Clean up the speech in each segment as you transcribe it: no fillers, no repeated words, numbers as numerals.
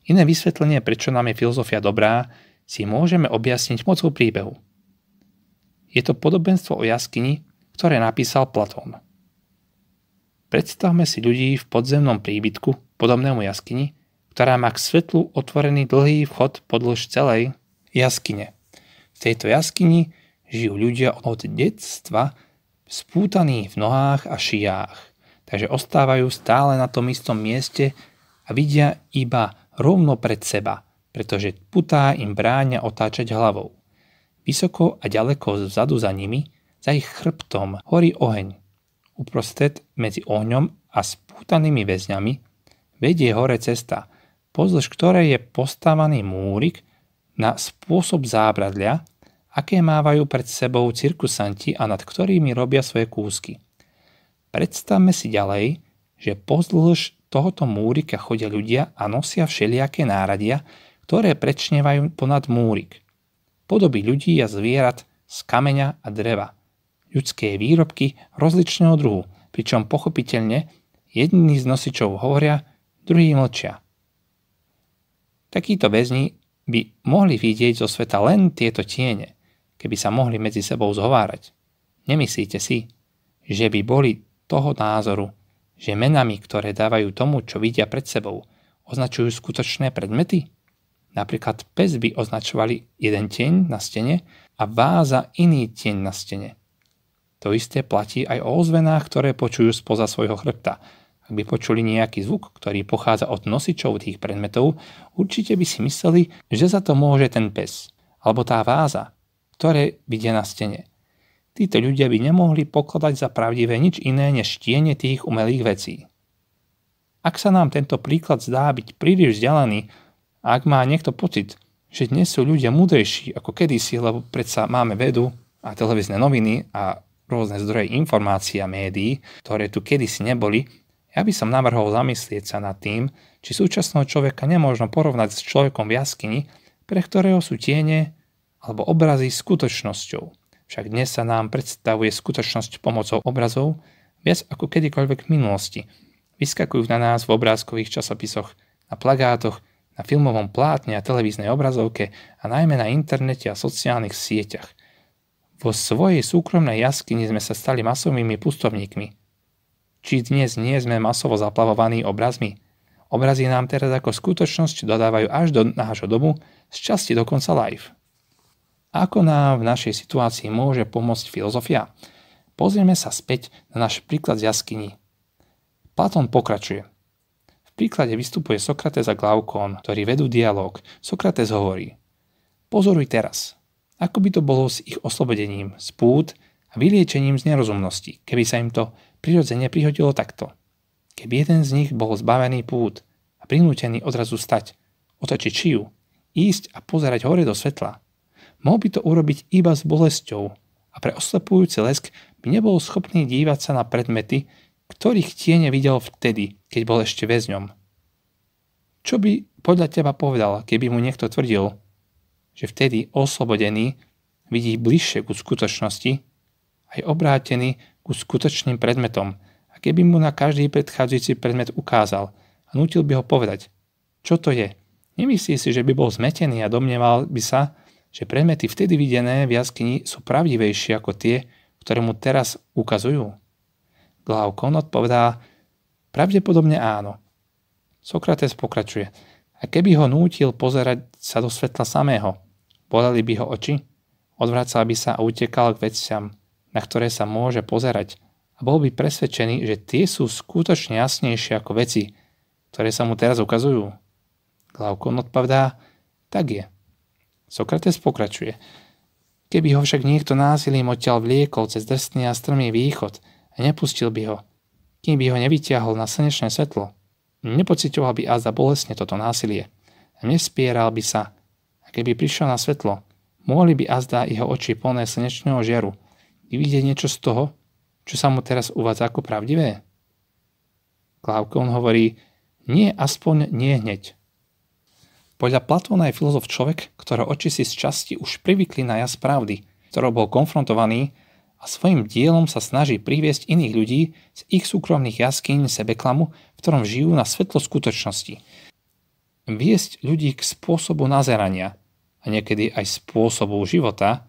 Iné vysvetlenie, prečo nám je filozofia dobrá, si môžeme objasniť mocou príbehu. Je to podobenstvo o jaskyni, ktoré napísal Platón. Predstavme si ľudí v podzemnom príbytku, podobnému jaskyni, ktorá má k svetlu otvorený dlhý vchod podĺž celej jaskyne. V tejto jaskyni žijú ľudia od detstva spútaní v nohách a šijách, takže ostávajú stále na tom istom mieste a vidia iba rovno pred seba, pretože putá im bráňa otáčať hlavou. Vysoko a ďaleko vzadu za nimi, za ich chrbtom, horí oheň. Uprostred medzi ohňom a spútanými väzňami vedie hore cesta, pozdĺž ktorej je postavaný múrik na spôsob zábradlia, aké mávajú pred sebou cirkusanti a nad ktorými robia svoje kúsky. Predstavme si ďalej, že pozdĺž tohoto múrika chodia ľudia a nosia všelijaké náradia, ktoré prečnievajú ponad múrik. Podoby ľudí a zvierat z kameňa a dreva. Ľudské výrobky rozličného druhu, pričom pochopiteľne jedni z nosičov hovoria, druhí mlčia. Takíto väzni by mohli vidieť zo sveta len tieto tiene, keby sa mohli medzi sebou zhovárať. Nemyslíte si, že by boli toho názoru, že menami, ktoré dávajú tomu, čo vidia pred sebou, označujú skutočné predmety? Napríklad pes by označovali jeden tieň na stene a váza iný tieň na stene. To isté platí aj o ozvenách, ktoré počujú spoza svojho chrbta. Ak by počuli nejaký zvuk, ktorý pochádza od nosičov tých predmetov, určite by si mysleli, že za to môže ten pes, alebo tá váza, ktoré vidia na stene. Títo ľudia by nemohli pokladať za pravdivé nič iné než tiene tých umelých vecí. Ak sa nám tento príklad zdá byť príliš vzdialený, a ak má niekto pocit, že dnes sú ľudia múdrejší ako kedysi, lebo predsa máme vedu a televízne noviny a rôzne zdroje informácií a médií, ktoré tu kedysi neboli, ja by som navrhol zamyslieť sa nad tým, či súčasného človeka nemôžno porovnať s človekom v jaskyni, pre ktorého sú tiene alebo obrazy skutočnosťou. Však dnes sa nám predstavuje skutočnosť pomocou obrazov viac ako kedykoľvek v minulosti. Vyskakujú na nás v obrázkových časopisoch, na plagátoch, na filmovom plátne a televíznej obrazovke a najmä na internete a sociálnych sieťach. Vo svojej súkromnej jaskyni sme sa stali masovými pustovníkmi. Či dnes nie sme masovo zaplavovaní obrazmi? Obrazy nám teraz ako skutočnosť dodávajú až do nášho domu, z časti dokonca live. Ako nám v našej situácii môže pomôcť filozofia? Pozrieme sa späť na náš príklad z jaskyni. Platón pokračuje. V príklade vystupuje Sokrates a Glaukón, ktorí vedú dialóg. Sokrates hovorí: Pozoruj teraz. Ako by to bolo s ich oslobodením z pút a vyliečením z nerozumnosti, keby sa im to prirodzene prihodilo takto. Keby jeden z nich bol zbavený pút a prinútený odrazu stať, otočiť šiju, ísť a pozerať hore do svetla, mohol by to urobiť iba s bolesťou a pre oslepujúci lesk by nebol schopný dívať sa na predmety, ktorých tiene videl vtedy, keď bol ešte väzňom. Čo by podľa teba povedal, keby mu niekto tvrdil, že vtedy oslobodený vidí bližšie ku skutočnosti, aj obrátený ku skutočným predmetom, a keby mu na každý predchádzajúci predmet ukázal a nútil by ho povedať, čo to je. Nemyslí si, že by bol zmetený a domnieval by sa, že predmety vtedy videné v jaskyni sú pravdivejšie ako tie, ktoré mu teraz ukazujú? Glaukón odpovedá: pravdepodobne áno. Sokrates pokračuje: a keby ho nútil pozerať sa do svetla samého, boleli by ho oči? Odvracal by sa a utekal k veciam, na ktoré sa môže pozerať, a bol by presvedčený, že tie sú skutočne jasnejšie ako veci, ktoré sa mu teraz ukazujú? Glaukón odpovedá: tak je. Sokrates pokračuje: keby ho však niekto násilím odtiaľ vliekol cez drsný a strmý východ a nepustil by ho, kým by ho nevytiahol na slnečné svetlo, nepociťoval by azda bolestne toto násilie a nespieral by sa, a keby prišiel na svetlo, mohli by azda jeho oči plné slnečného žiaru i vidieť niečo z toho, čo sa mu teraz uvádza ako pravdivé? Glaukón hovorí: nie, aspoň nie hneď. Podľa Platóna je filozof človek, ktorého oči si z časti už privykli na jas pravdy, ktorou bol konfrontovaný, a svojim dielom sa snaží priviesť iných ľudí z ich súkromných jaskyň sebeklamu, v ktorom žijú, na svetlo skutočnosti. viesť ľudí k spôsobu nazerania a niekedy aj spôsobu života,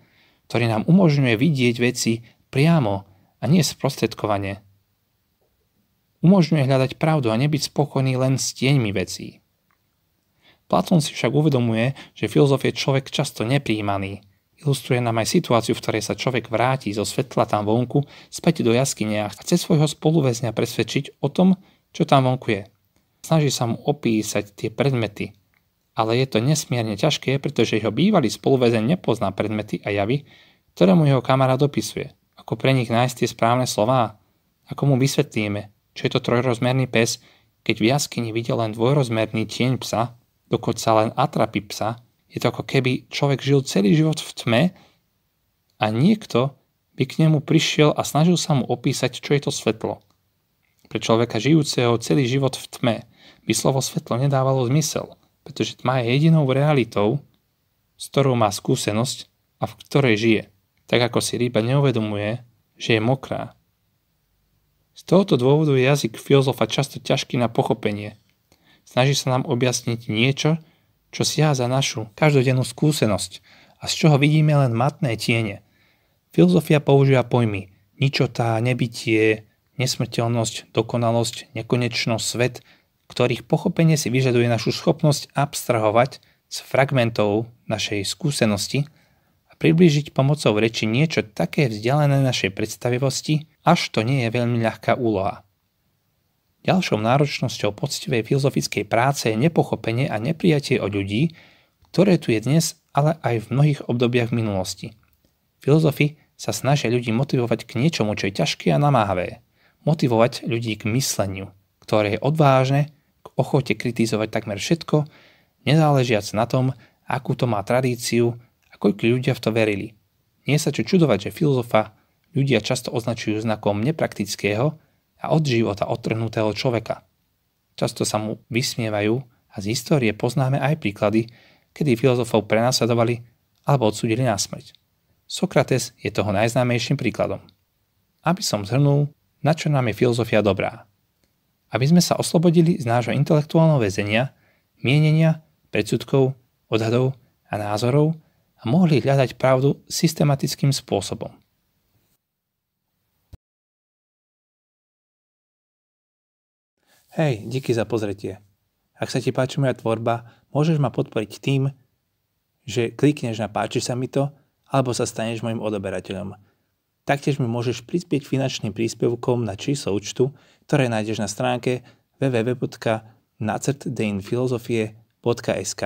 ktorý nám umožňuje vidieť veci priamo a nie sprostredkovane. Umožňuje hľadať pravdu a nebyť spokojný len s tieňmi vecí. Platón si však uvedomuje, že filozof je človek často neprijímaný. Ilustruje nám aj situáciu, v ktorej sa človek vráti zo svetla tam vonku späť do jaskyne a chce svojho spoluväzňa presvedčiť o tom, čo tam vonku je. Snaží sa mu opísať tie predmety, ale je to nesmierne ťažké, pretože jeho bývalý spoluväzeň nepozná predmety a javy, ktoré mu jeho kamarát opisuje. Ako pre nich nájsť tie správne slová? Ako mu vysvetlíme, čo je to trojrozmerný pes, keď v jaskyni videl len dvojrozmerný tieň psa, dokonca len atrapy psa? Je to ako keby človek žil celý život v tme a niekto by k nemu prišiel a snažil sa mu opísať, čo je to svetlo. Pre človeka žijúceho celý život v tme by slovo svetlo nedávalo zmysel, pretože tma je jedinou realitou, s ktorou má skúsenosť a v ktorej žije, tak ako si ryba neuvedomuje, že je mokrá. Z tohoto dôvodu je jazyk filozofa často ťažký na pochopenie. Snaží sa nám objasniť niečo, čo siaha za našu každodennú skúsenosť a z čoho vidíme len matné tiene. Filozofia používa pojmy ničota, nebytie, nesmrteľnosť, dokonalosť, nekonečnosť, svet, ktorých pochopenie si vyžaduje našu schopnosť abstrahovať z fragmentov našej skúsenosti a priblížiť pomocou reči niečo také vzdialené našej predstavivosti, až to nie je veľmi ľahká úloha. Ďalšou náročnosťou poctivej filozofickej práce je nepochopenie a neprijatie od ľudí, ktoré tu je dnes, ale aj v mnohých obdobiach v minulosti. Filozofi sa snažia ľudí motivovať k niečomu, čo je ťažké a namáhavé. Motivovať ľudí k mysleniu, ktoré je odvážne, k ochote kritizovať takmer všetko, nezáležiac na tom, akú to má tradíciu a koľko ľudia v to verili. Nie sa čo čudovať, že filozofa ľudia často označujú znakom nepraktického a od života odtrhnutého človeka. Často sa mu vysmievajú a z histórie poznáme aj príklady, kedy filozofov prenasledovali alebo odsúdili na smrť. Sokrates je toho najznámejším príkladom. Aby som zhrnul, na čo nám je filozofia dobrá. Aby sme sa oslobodili z nášho intelektuálneho väzenia, mienenia, predsudkov, odhadov a názorov a mohli hľadať pravdu systematickým spôsobom. Hej, díky za pozretie. Ak sa ti páči moja tvorba, môžeš ma podporiť tým, že klikneš na páči sa mi to, alebo sa staneš môjim odoberateľom. Taktiež mi môžeš prispieť finančným príspevkom na číslo účtu, ktoré nájdeš na stránke www.nacrtdeinfilozofie.sk.